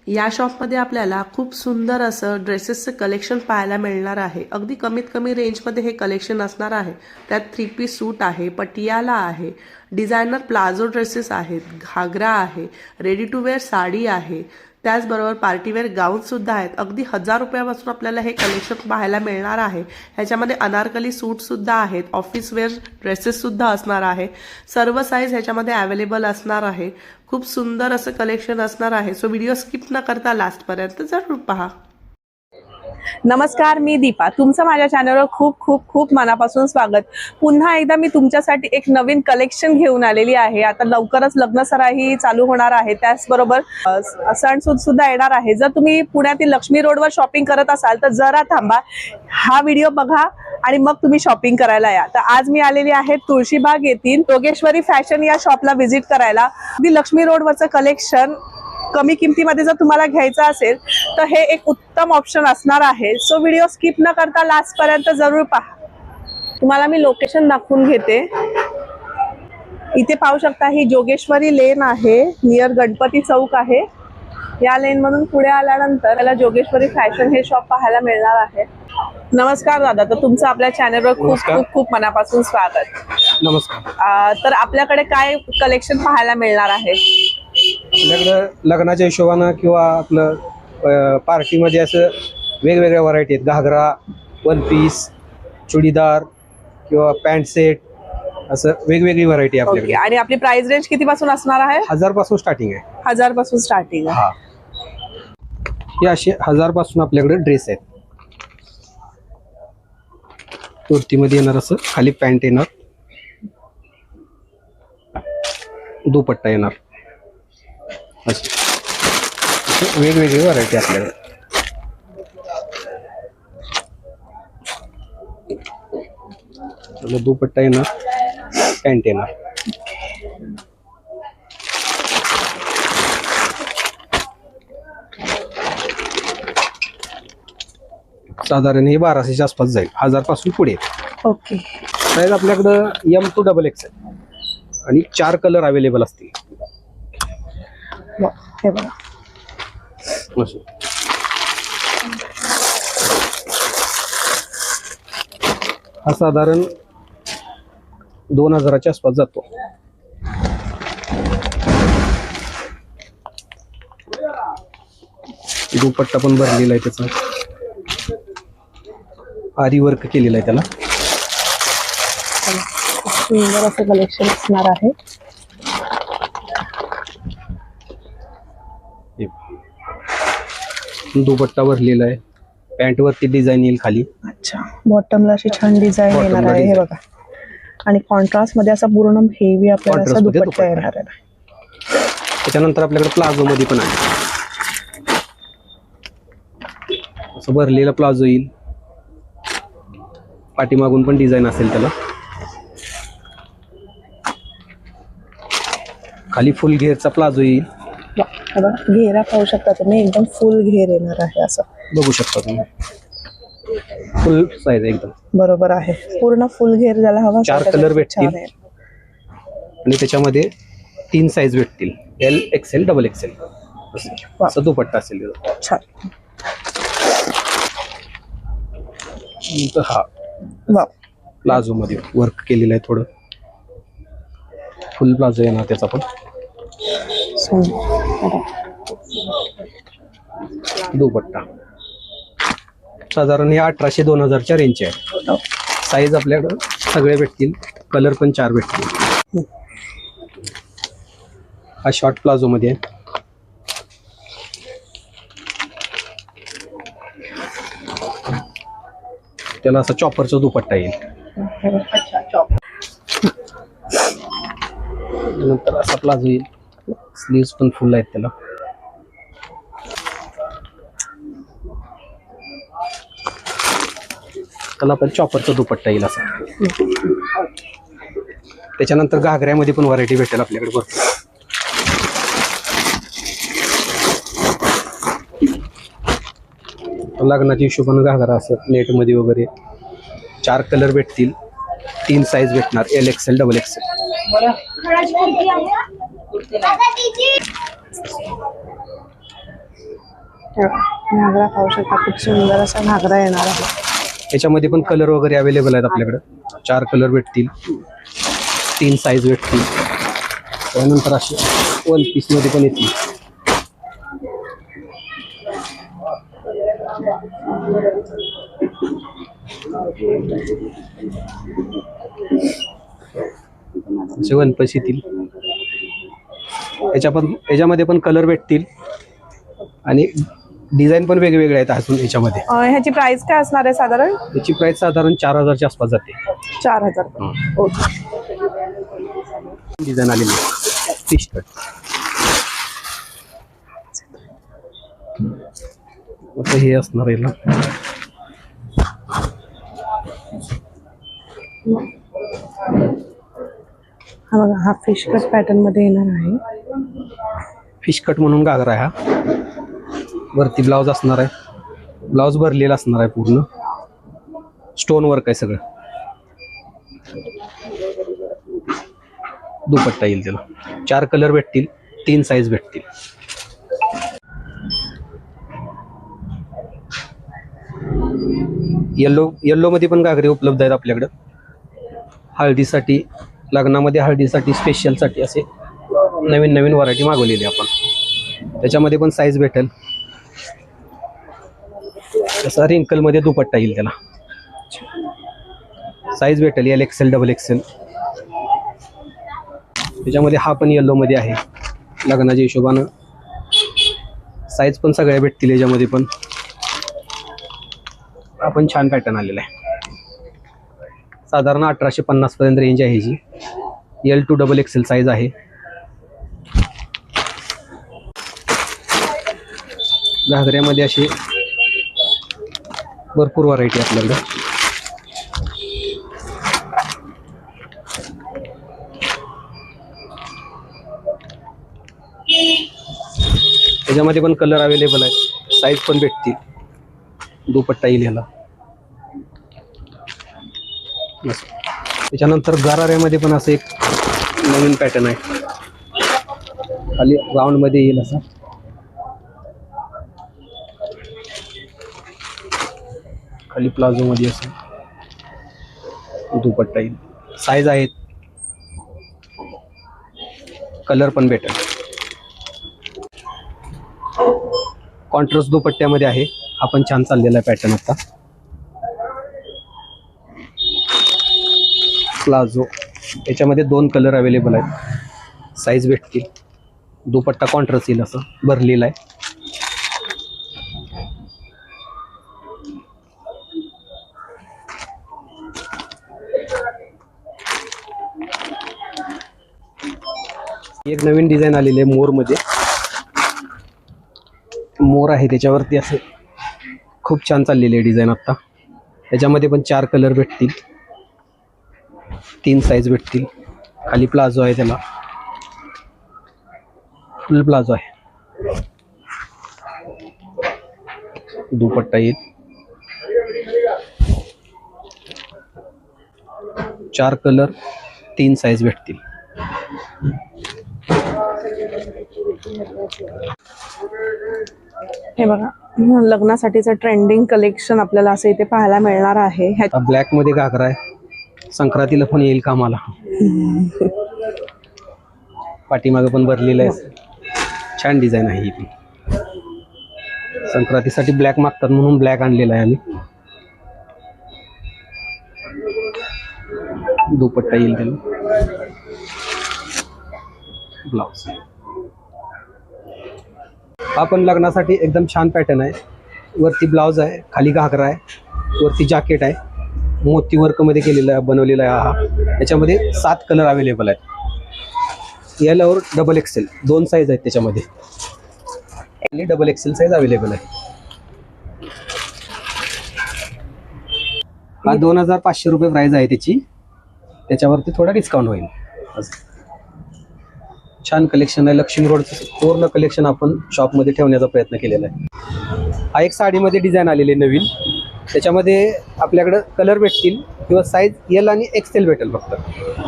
या शॉपमध्ये आपल्याला खूप सुंदर असं ड्रेसेसचं कलेक्शन पाहायला मिळणार आहे। अगदी कमीत कमी रेंजमध्ये हे कलेक्शन असणार आहे। त्यात 3 पीस सूट आहे, पटियाला आहे, डिझायनर प्लाझो ड्रेसेस आहेत, घागरा आहे, रेडी टू वेअर साडी आहे, त्याचबरोबर पार्टीवेअर गाऊन सुद्धा आहेत। अगदी 1000 रुपयापासून आपल्याला हे कलेक्शन पाहायला मिळणार आहे। ह्याच्यामध्ये अनारकली सूट सुद्धा आहेत, ऑफिस वेअर ड्रेसेस सुद्धा असणार आहे। सर्व साईज ह्याच्यामध्ये अवेलेबल असणार आहे। खूप सुंदर असं कलेक्शन असणार आहे। सो व्हिडिओ स्किप न करता लास्ट पर्यंत जरूर पहा। नमस्कार, मी दीपा, तुमचं माझ्या चॅनलवर खूप खूप खूप मनापासून स्वागत। पुन्हा एकदा मी तुमच्यासाठी एक नवीन कलेक्शन घेऊन आलेली आहे। आता लवकरच लग्नसराही चालू होणार आहे, त्याचबरोबर सणसूद सुद्धा येणार आहे। जर तुम्ही पुण्यातील लक्ष्मी रोडवर शॉपिंग करत असाल तर जरा थांबा, हा व्हिडिओ बघा आणि मग तुम्ही शॉपिंग करायला या। तर आज मी आलेली आहे तुळशीबाग येथील योगेश्वरी फॅशन या शॉपला व्हिजिट करायला। अगदी लक्ष्मी रोडवरचं कलेक्शन कमी किमतीमध्ये जर तुम्हाला घ्यायचं असेल तर हे एक उत्तम ऑप्शन असणार आहे। सो व्हिडिओ स्किप न करता लास्ट पर्यंत जरूर पहा। तुम्हाला मी लोकेशन दाखवून घेते। इथे पाहू शकता ही जोगेश्वरी लेन आहे, नियर गणपती चौक आहे। या लेन मधून पुढे आल्यानंतर त्याला जोगेश्वरी फॅशन हे शॉप पाहायला मिळणार आहे। नमस्कार दादा, तर तुमचं आपल्या चॅनलवर खूप खूप खूप मनापासून स्वागत। नमस्कार। तर आपल्याकडे काय कलेक्शन पाहायला मिळणार आहे? आपल्याकडे लग्नाच्या हिशोबानं किंवा आपलं पार्टीमध्ये असं वेगवेगळ्या व्हरायटी आहेत। घागरा, वन पीस, चुडीदार किंवा पॅन्ट सेट, असं वेगवेगळी व्हरायटी आपल्याकडे। आणि आपली प्राइस रेंज किती पासून असणार आहे? 1000 पासून स्टार्टिंग आहे। 1000 पासून स्टार्टिंग आहे। हा, हे असे 1000 पासून आपल्याकडे ड्रेस आहेत। कुर्तीमध्ये येणार, असं खाली पॅन्ट येणार, दुपट्टा येणार, असं वेगवेगळी व्हरायटी आपल्याकडे। दुपट्टा येणार, पॅन्ट येणार। साधारण हे 1200च्या आसपास जाईल, 1000 पासून पुढे। ओके। साईज आपल्याकडं M to XXL आणि 4 कलर अवेलेबल असतील। हे बघा, हा साधारण 2000च्या आसपास जातो। दुपट्टा पण भरलेला आहे, त्याचा आरी वर्क केलेला आहे त्याला। सुंदर असं कलेक्शन असणार आहे। दुपट्टा भरलेला आहे, पॅन्ट वरती डिझाईन येईल खाली। अच्छा, बॉटमला अशी छान डिझाईन येणार आहे, हे बघा। आणि कॉन्ट्रास्ट मध्ये असा पूर्ण हेवी आपल्याला असा दुपट्टा येणार आहे। त्याच्यानंतर आपल्याकडे प्लाझो मध्ये पण आहे, असं भरलेला प्लाझो येईल, पाठीमागून पण डिझाईन असेल त्याला। खाली फुल घेरचा प्लाझो येईल, घेरा पाहू शकता तुम्ही, एकदम फुल घेर येणार आहे, असं बघू शकता तुम्ही। फुल साईज एकदम बरोबर आहे, पूर्ण फुल घेर ज्याला हवा। 4 कलर भेटतील आणि त्याच्यामध्ये 3 साईज भेटतील, L, XL, XXL असं दुपट्टा असेल। छान। हा प्लाझो मध्ये वर्क केलेलं आहे, थोडं फुल प्लाझो येणार त्याचा पण। दुपट्टा साधारण हे 1800-2000च्या रेंजचे आहे। साईज आपल्याकडं सगळे भेटतील, कलर पण 4 भेटतील। हा शॉर्ट प्लाझो मध्ये आहे, त्याला असा चॉपरचा दुपट्टा येईल। नंतर असा प्लाझो येईल, स्लीव्स पण फुल आहेत त्याला। त्याला पण चॉपरचा दुपट्टा येईल असा। त्याच्यानंतर घागऱ्यामध्ये पण व्हरायटी भेटेल आपल्याकडे भरपूर। लग्नाच्या हिशोबाने घागरा असं नेट मध्ये वगैरे 4 कलर भेटतील, 3 साईज भेटणार, L, XL, XXL। हे बघा, घागरा पाहू शकता, खूप सुंदर असा घागरा येणार आहे. याच्यामध्ये पण कलर वगैरे अवेलेबल आहेत आपल्याकडे. 4 कलर भेटतील, 3 साईज भेटतील. त्यानंतर असे 1 पीस मध्ये पण येतील. असे 1 पीस येतील. याच्यामध्ये पण कलर भेटतील आणि डिझाईन पण वेगवेगळे आहेत अजून याच्यामध्ये. ह्याची प्राइस काय असणार आहे साधारण? याची प्राइस साधारण 4000च्या आसपास जाते. 4000. ओके. डिझाईन आलेली फिश कट. आता हे असणार आहे ना, हा बघा, हा फिश कट पॅटर्न मध्ये येणार आहे. फिश कट म्हणून घागरा आहे हा. वरती ब्लाउज असणार आहे, ब्लाउज भरलेला असणार आहे, पूर्ण स्टोन वर्क आहे सगळं. दुपट्टा येईल त्याला. 4 कलर भेटतील, 3 साईज भेटतील. येल्लो मध्ये पण घागरे उपलब्ध आहेत आपल्याकडं. हळदीसाठी, लग्नामध्ये हळदीसाठी स्पेशलसाठी असे नवीन नवीन व्हरायटी मागवलेली आपण. त्याच्यामध्ये पण साईज भेटेल. तसा रिंकल मध्ये दुपट्टा येईल त्याला. साईज भेटेल LXL, XXL. त्याच्यामध्ये हा पण येल्लो मध्ये आहे. लग्नाच्या हिशोबानं साईज पण सगळ्या भेटतील याच्यामध्ये पण. हा पण छान पॅटर्न आलेला आहे. साधारण 1850 पर्यंत रेंज आहे ह्याची. L to XXL साईज आहे. घागऱ्यामध्ये असे भरपूर व्हरायटी आपल्याकडे. त्याच्यामध्ये पण कलर अवेलेबल आहेत, साईज पण भेटतील. दुपट्टा येईल ह्याला. त्याच्यानंतर गराऱ्यामध्ये पण असं एक नवीन पॅटर्न आहे. खाली राऊंड मध्ये येईल असं. खाली प्लाझो मध्ये असं दुपट्टा येईल. साईज आहेत, कलर पण भेटेल. कॉन्ट्रास्ट दुपट्ट्यामध्ये आहे. हा पण छान चाललेला पॅटर्न आता. प्लाझो याच्यामध्ये 2 कलर अवेलेबल आहेत, साईज भेटतील. दुपट्टा कॉन्ट्रास्ट येईल असं भरलेला आहे. एक नवीन डिझाईन आलेली आहे मोर मध्ये. मोर आहे त्याच्यावरती असं खूप छान चाललेली आहे डिझाईन आता. त्याच्यामध्ये पण 4 कलर भेटतील, 3 साईज भेटतील. खाली प्लाझो आहे, त्याला फुल प्लाझो आहे. दुपट्टा येईल. 4 कलर, 3 साईज भेटतील. हे बघा, लग्नासाठीचं ट्रेंडिंग कलेक्शन आपल्याला असं इथे पाहायला मिळणार आहे. ब्लॅक मध्ये घागरा आहे, संक्रांतीला पण येईल कामाला. पाठीमागे पण भरलेलं आहे. छान डिझाईन आहे ही. संक्रांतीसाठी ब्लॅक मागतात म्हणून ब्लॅक आणलेला आहे आम्ही. दुपट्टा येईल त्याला. ब्लाउज. हा पण लग्नासाठी एकदम छान पॅटर्न आहे. वरती ब्लाउज आहे, खाली घागरा आहे, वरती जॅकेट आहे. मोती वर्क मध्ये केलेला आहे, बनवलेला आहे हा. त्याच्यामध्ये 7 कलर अवेलेबल आहेत. L और XXL 2 साईज आहेत त्याच्यामध्ये. XXL साईज अवेलेबल आहे. हा 2500 रुपये प्राइस आहे त्याची. त्याच्यावरती थोडा डिस्काउंट होईल. छान कलेक्शन आहे. लक्ष्मी रोडचं पूर्ण कलेक्शन आपण शॉपमध्ये ठेवण्याचा प्रयत्न केलेला आहे. हा एक साडीमध्ये डिझाईन आलेली आहे नवीन. त्याच्यामध्ये आपल्याकडं कलर भेटतील किंवा साईज L आणि XL भेटेल. फक्त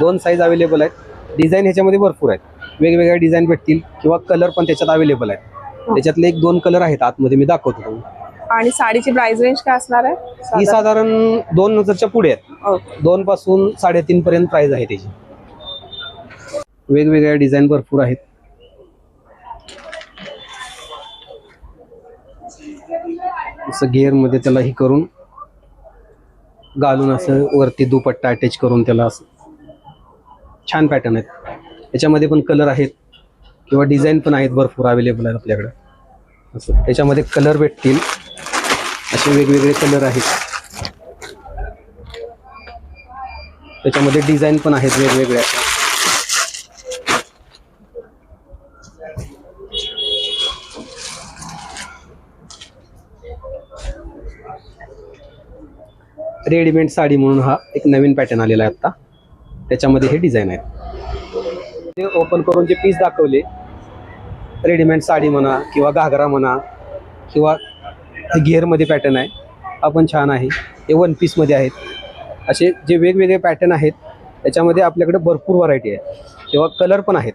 2 साईज अवेलेबल आहेत. डिझाईन ह्याच्यामध्ये भरपूर आहेत, वेगवेगळ्या डिझाईन भेटतील किंवा कलर पण त्याच्यात अवेलेबल आहेत. त्याच्यातले 1-2 कलर आहेत आतमध्ये, मी दाखवतो तुम्हाला. आणि साडीची प्राइस रेंज काय असणार ही आहे? साधारण 2,000च्या पुढे आहेत. ओके. 2 पासून 3.5 पर्यंत प्राइस आहे त्याची. वेगवेगळ्या डिझाईन भरपूर आहेत. असं गेअर मध्ये त्याला ही करून घालून असं वरती दुपट्टा अटॅच करून त्याला असं छान पॅटर्न आहेत. त्याच्यामध्ये पण कलर आहेत किंवा डिझाईन पण आहेत, भरपूर अवेलेबल आहेत आपल्याकडे. असं त्याच्यामध्ये कलर भेटतील, असे वेगवेगळे कलर आहेत. त्याच्यामध्ये डिझाईन पण आहेत वेगवेगळ्या. रेडीमेड साडी म्हणून हा एक नवीन पॅटर्न आलेला आहे आता. त्याच्यामध्ये हे डिझाईन आहेत. ते ओपन करून जे पीस दाखवले, रेडीमेड साडी म्हणा किंवा घागरा म्हणा किंवा घेरमध्ये पॅटर्न आहे, हा पण छान आहे. हे 1 पीसमध्ये आहेत. असे जे वेगवेगळे पॅटर्न आहेत त्याच्यामध्ये आपल्याकडे भरपूर व्हरायटी आहे किंवा कलर पण आहेत.